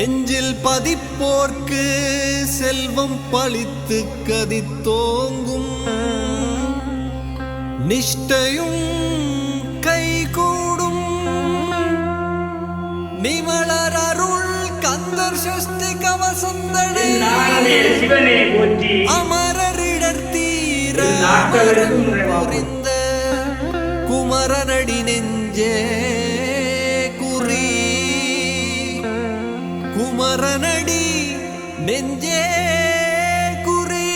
நெஞ்சில் பதிப்போர்க்கு செல்வம் பழித்து கதித்தோங்கும் நிஷ்டையும் கைகூடும் நிமலர் அருள் கந்தர் சஷ்டி கவசந்தனை அமரரிடர் தீர புரிந்த குமரனடி நெஞ்சே குறி குமரனடி நெஞ்சே குறி.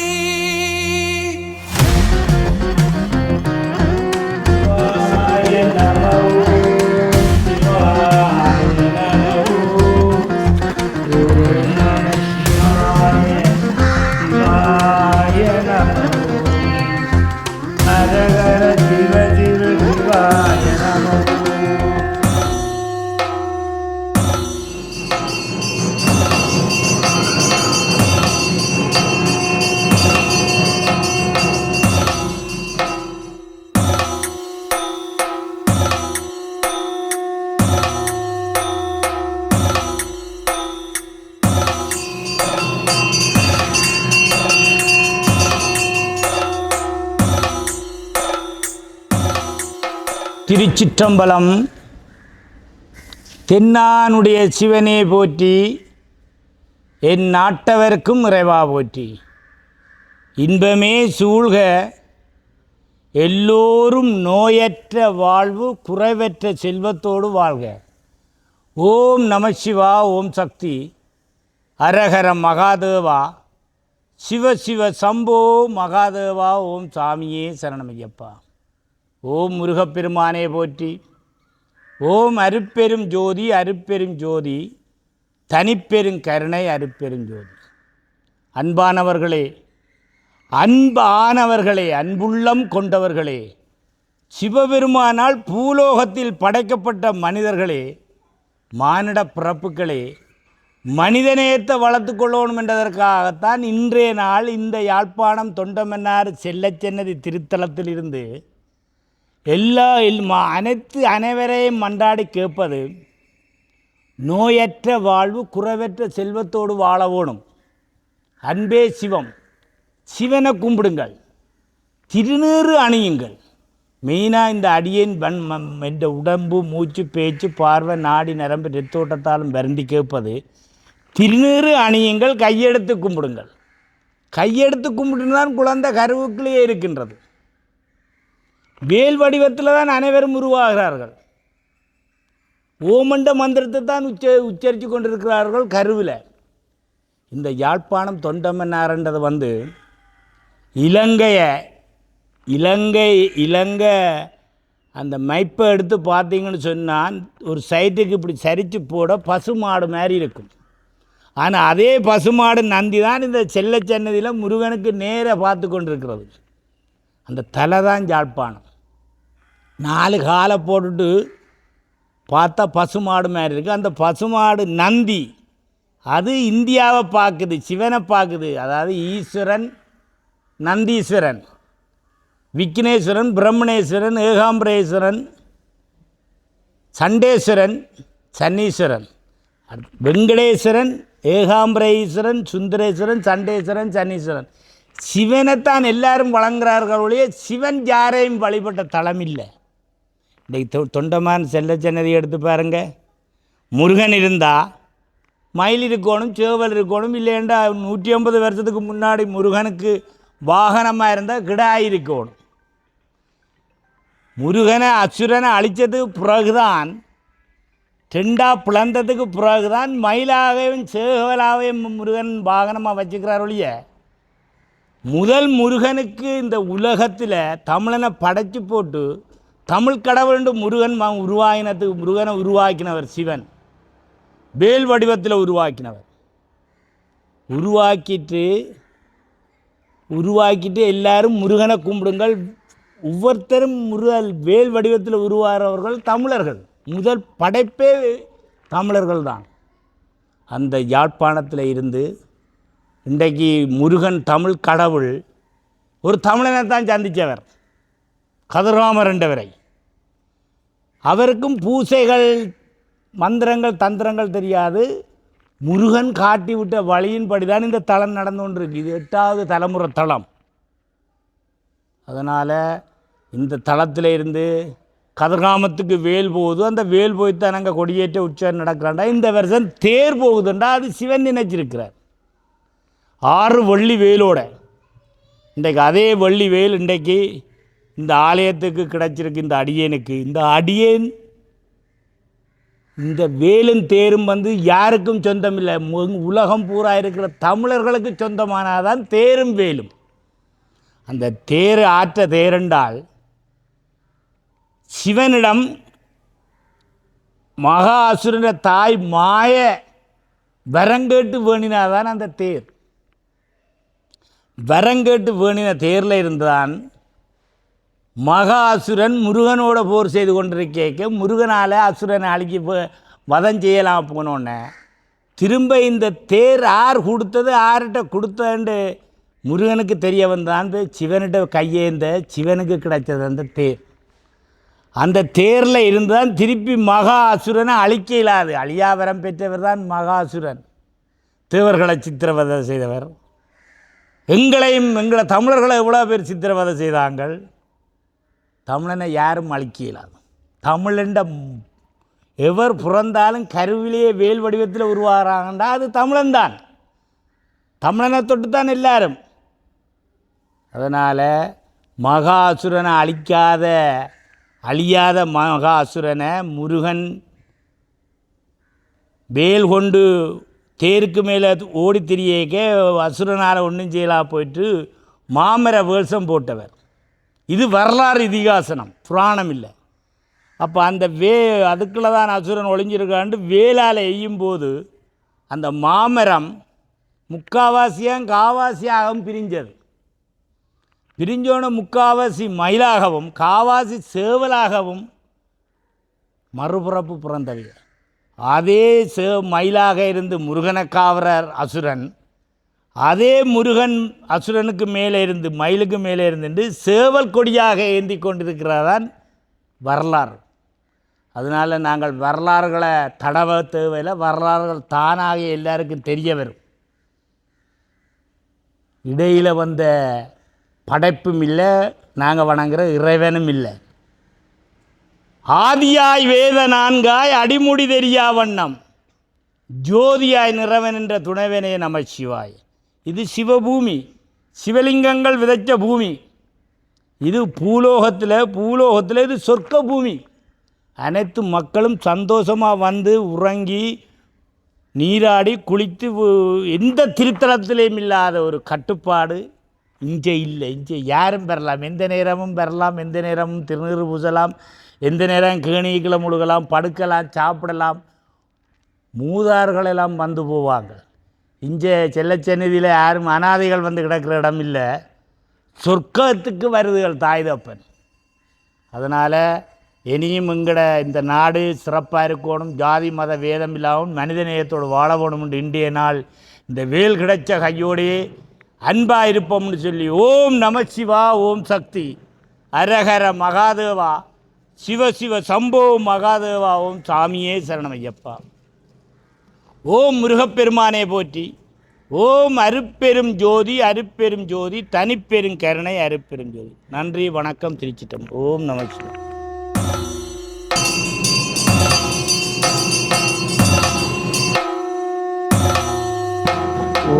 திருச்சிற்றம்பலம். தென்னானுடைய சிவனே போற்றி, என் நாட்டவர்க்கும் இறைவா போற்றி. இன்பமே சூழ்க எல்லோரும் நோயற்ற வாழ்வு குறைவற்ற செல்வத்தோடு வாழ்க. ஓம் நம சிவா. ஓம் சக்தி. அரஹர மகாதேவா. சிவ சிவ சம்போ மகாதேவா. ஓம் சாமியே சரணமையப்பா. ஓம் முருகப்பெருமானே போற்றி. ஓம் அருப்பெரும் ஜோதி அருப்பெரும் ஜோதி தனிப்பெரும் கருணை அருப்பெரும் ஜோதி. அன்பானவர்களே, அன்புள்ளம் கொண்டவர்களே, சிவபெருமானால் பூலோகத்தில் படைக்கப்பட்ட மனிதர்களே, மானிட பிறப்புகளே, மனிதநேயத்தை வளர்த்து கொள்ளணும் என்றதற்காகத்தான் இன்றைய நாள் இந்த யாழ்ப்பாணம் தொண்டமன்னார் செல்லச்சன்னதி திருத்தலத்திலிருந்து அனைவரையும் மன்றாடி கேட்பது, நோயற்ற வாழ்வு குறைவற்ற செல்வத்தோடு வாழ வேணும். அன்பே சிவம். சிவனை கும்பிடுங்கள், திருநீறு அணியுங்கள். மெயினாக இந்த அடியேன் என்ற உடம்பு மூச்சு பேச்சு பார்வை நாடி நரம்பு ரத்தோட்டத்தாலும் வருந்தி கேட்பது, திருநீறு அணியுங்கள், கையெடுத்து கும்பிடுங்கள். கையெடுத்து கும்பிட்டுதான் குழந்தை கருவுக்குள்ளேயே இருக்கின்றது. வேல் வடிவத்தில் தான் அனைவரும் உருவாகிறார்கள். ஓமண்ட மந்திரத்தை தான் உச்சரித்து கொண்டிருக்கிறார்கள் கருவில். இந்த யாழ்ப்பாணம் தொண்டமன்னார்ன்றது இலங்கை அந்த மைப்பை எடுத்து பார்த்தீங்கன்னு சொன்னால் ஒரு சைட்டுக்கு இப்படி சரித்து போட பசுமாடு மாதிரி இருக்கும். ஆனால் அதே பசுமாடு நந்தி தான் இந்த செல்லச்சன்னதியில் முருகனுக்கு நேராக பார்த்து கொண்டிருக்கிறது. அந்த தலை தான் யாழ்ப்பாணம். 4 காலை போட்டுட்டு பார்த்தா பசுமாடு மாதிரி இருக்குது. அந்த பசுமாடு நந்தி அது இந்தியாவை பார்க்குது, சிவனை பார்க்குது. அதாவது ஈஸ்வரன், நந்தீஸ்வரன், விக்னேஸ்வரன், பிரம்மணேஸ்வரன், ஏகாம்பரேஸ்வரன், சண்டேஸ்வரன், சன்னீஸ்வரன், வெங்கடேஸ்வரன், ஏகாம்பரேஸ்வரன், சுந்தரேஸ்வரன், சண்டேஸ்வரன், சன்னீஸ்வரன். சிவனைத்தான் எல்லாரும் வழங்குகிறார்கள் ஒழிய சிவன் யாரையும் வழிபட்ட தளம் இல்லை. இன்றைக்கு தொண்டமான் செல்லச்சன்னதி எடுத்து பாருங்கள். முருகன் இருந்தால் மயில் இருக்கணும், சேவல் இருக்கணும். இல்லைண்டா 150 வருஷத்துக்கு முன்னாடி முருகனுக்கு வாகனமாக இருந்தால் கிடாய் இருக்கணும். முருகனை அசுரனை அழித்ததுக்கு பிறகுதான், 2 பிளந்ததுக்கு பிறகுதான் மயிலாகவும் சேவலாகவும் முருகன் வாகனமாக வச்சுக்கிறார் ஒழிய, முதல் முருகனுக்கு இந்த உலகத்தில் தமிழனை படைச்சி போட்டு தமிழ் கடவுள் முருகன் முருகனை உருவாக்கினவர் சிவன். வேல் வடிவத்தில் உருவாக்கினவர். உருவாக்கிட்டு எல்லாரும் முருகனை கும்பிடுங்கள். ஒவ்வொருத்தரும் வேல் வடிவத்தில் உருவாகிறவர்கள் தமிழர்கள். முதல் படைப்பே தமிழர்கள் தான். அந்த யாழ்ப்பாணத்தில் இருந்து இன்றைக்கு முருகன் தமிழ் கடவுள் ஒரு தமிழனை தான் சந்தித்தவர், கதிர்காமர் என்றவரை. அவருக்கும் பூசைகள், மந்திரங்கள், தந்திரங்கள் தெரியாது. முருகன் காட்டி விட்ட வழியின்படி தான் இந்த தளம் நடந்து கொண்டிருக்கு. இது 8வது தலைமுறை தளம். அதனால் இந்த தளத்தில் இருந்து கதிர்காமத்துக்கு வேல் போகுது. அந்த வேல் போய்த்தான் அங்கே கொடியேற்ற உற்சவம் நடக்கிறாண்டா. இந்த வருஷம் தேர் போகுதுண்டா, அது சிவன் நினைச்சிருக்கிறார். 6 வெள்ளி வேலோட இன்றைக்கு அதே வெள்ளி வேல் இன்றைக்கு இந்த ஆலயத்துக்கு கிடைச்சிருக்கு. இந்த அடியேனுக்கு இந்த அடியேன் இந்த வேலும் தேரும் யாருக்கும் சொந்தமில்லை. உலகம் பூரா இருக்கிற தமிழர்களுக்கு சொந்தமானதான் தேரும் வேலும். அந்த தேர் ஆற்ற தேரென்றால் சிவனிடம் மகாசுரன தாய் மாய வரங்கேட்டு வேணினாதான் அந்த தேர். வரங்கேட்டு வேணின தேரில் இருந்தான் மகாசுரன் முருகனோட போர் செய்து கொண்டிருக்க முருகனால் அசுரனை அழிக்கி வதம் செய்யலாம் போனோன்னே திரும்ப இந்த தேர் யார் கொடுத்தது யார்கிட்ட கொடுத்தன்னு முருகனுக்கு தெரிய வந்தான். சிவன்கிட்ட கையேந்த சிவனுக்கு கிடைச்சது அந்த தேர். அந்த தேரில் இருந்தான் திருப்பி மகாசுரனை அழிக்க இல்லாது. அழியாவரம் பெற்றவர் தான் மகாசுரன். தேவர்களை சித்திரவதை செய்தவர். எங்களை தமிழர்களை எவ்வளோ பேர் சித்திரவதை செய்தாங்கள். தமிழனை யாரும் அழிக்க இயலாது. தமிழண்ட எவர் பிறந்தாலும் கருவிலேயே வேல் வடிவத்தில் உருவாகிறாங்கண்டா அது தமிழன்தான். தமிழனை தொட்டு தான் எல்லாரும். அதனால் மகாசுரனை அழியாத மகாசுரனை முருகன் வேல் கொண்டு தேருக்கு மேலே ஓடி திரியேக்க அசுரனால் ஒன்றும் செய்யலாம் போயிட்டு மாமர வேஷம் போட்டவர். இது வரலாறு இதிகாசனம், புராணம் இல்லை. அப்போ அந்த அதுக்குள்ளே தான் அசுரன் ஒளிஞ்சிருக்காண்டு வேலால் எய்யும்போது அந்த மாமரம் முக்காவாசியாக காவாசியாகவும் பிரிஞ்சது. பிரிஞ்சோன முக்காவாசி மயிலாகவும் காவாசி சேவலாகவும் மறுபிறப்பு பிறந்தவை. அதே மயிலாக இருந்து முருகனை காவலர் அசுரன், அதே முருகன் அசுரனுக்கு மேலே இருந்து மயிலுக்கு மேலே இருந்து சேவல் கொடியாக ஏந்தி கொண்டிருக்கிறதான் வரலாறு. அதனால் நாங்கள் வரலாறுகளை தடவ தேவையில்லை. வரலாறுகள் தானாக எல்லாருக்கும் தெரிய வரும். இடையில் வந்த படைப்பும் இல்லை, நாங்கள் வணங்குற இறைவனும் இல்லை. ஆதியாய் வேத நான்காய் அடிமுடி தெரியா வண்ணம் ஜோதியாய் நிறவன் என்ற துணைவனே நமச்சிவாய். இது சிவபூமி, சிவலிங்கங்கள் விதைச்ச பூமி. இது பூலோகத்தில் இது சொர்க்க பூமி. அனைத்து மக்களும் சந்தோஷமாக வந்து உறங்கி நீராடி குளித்து எந்த திருத்தலத்திலையும் இல்லாத ஒரு கட்டுப்பாடு இங்கே இல்லை. இங்கே யாரும் பெறலாம், எந்த நேரமும் பெறலாம், எந்த நேரமும் திருநீறு பூசலாம், எந்த நேரம் கேணிகளை முழுகலாம், படுக்கலாம், சாப்பிடலாம். மூதார்களெல்லாம் வந்து போவாங்க. இங்கே செல்லச்சந்நிதியில் யாரும் அனாதைகள் வந்து கிடக்கிற இடம் இல்லை. சொர்க்கத்துக்கு வருதுகள் தாய் தப்பன். அதனால் இனியும் எங்கட இந்த நாடு சிறப்பாக இருக்கணும், ஜாதி மத வேதம் இல்லாமல் மனித நேயத்தோடு வாழ வேணும்னு இன்றைய நாள் இந்த வேல் கிடைச்ச கையோடையே அன்பாக இருப்போம்னு சொல்லி ஓம் நமசிவா, ஓம் சக்தி, அரஹர மகாதேவா, சிவசிவ சம்போ மகாதேவா, ஓம் சாமியே சரணமையப்பா, ஓம் முருகப்பெருமானே போற்றி, ஓம் அருப்பெரும் ஜோதி, அருப்பெரும் ஜோதி, தனிப்பெரும் கருணை, அருப்பெரும் ஜோதி. நன்றி, வணக்கம், திருச்சிட்டம். ஓம் நமசிவா.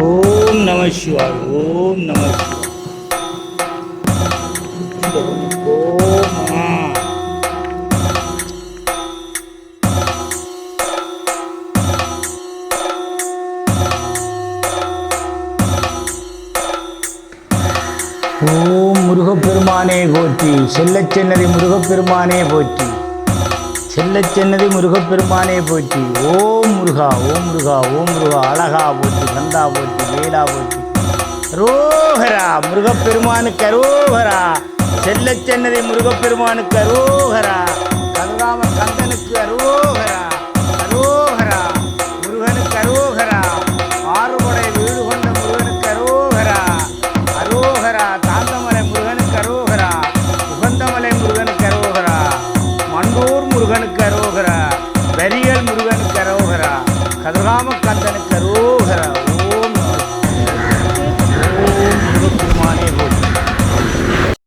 ஓம் நம சிவாய். ஓம் நம ஓம் முருகப்பெருமானே போற்றி, செல்லச்சென்னதி முருகப்பெருமானே போற்றி, செல்லச்சென்னதி முருகப்பெருமானே போற்றி. ஓம் முருகா, ஓம் முருகா, ஓம் முருகா, அழகா போற்றி, கந்தா போற்றி, வேலா போற்றி, அரோகரா. முருகப்பெருமானுக்கு அரோகரா, செல்லச்சென்னதி முருகப்பெருமானுக்கு அரோகரா, கதிராம கந்தனுக்கு அரோகரா.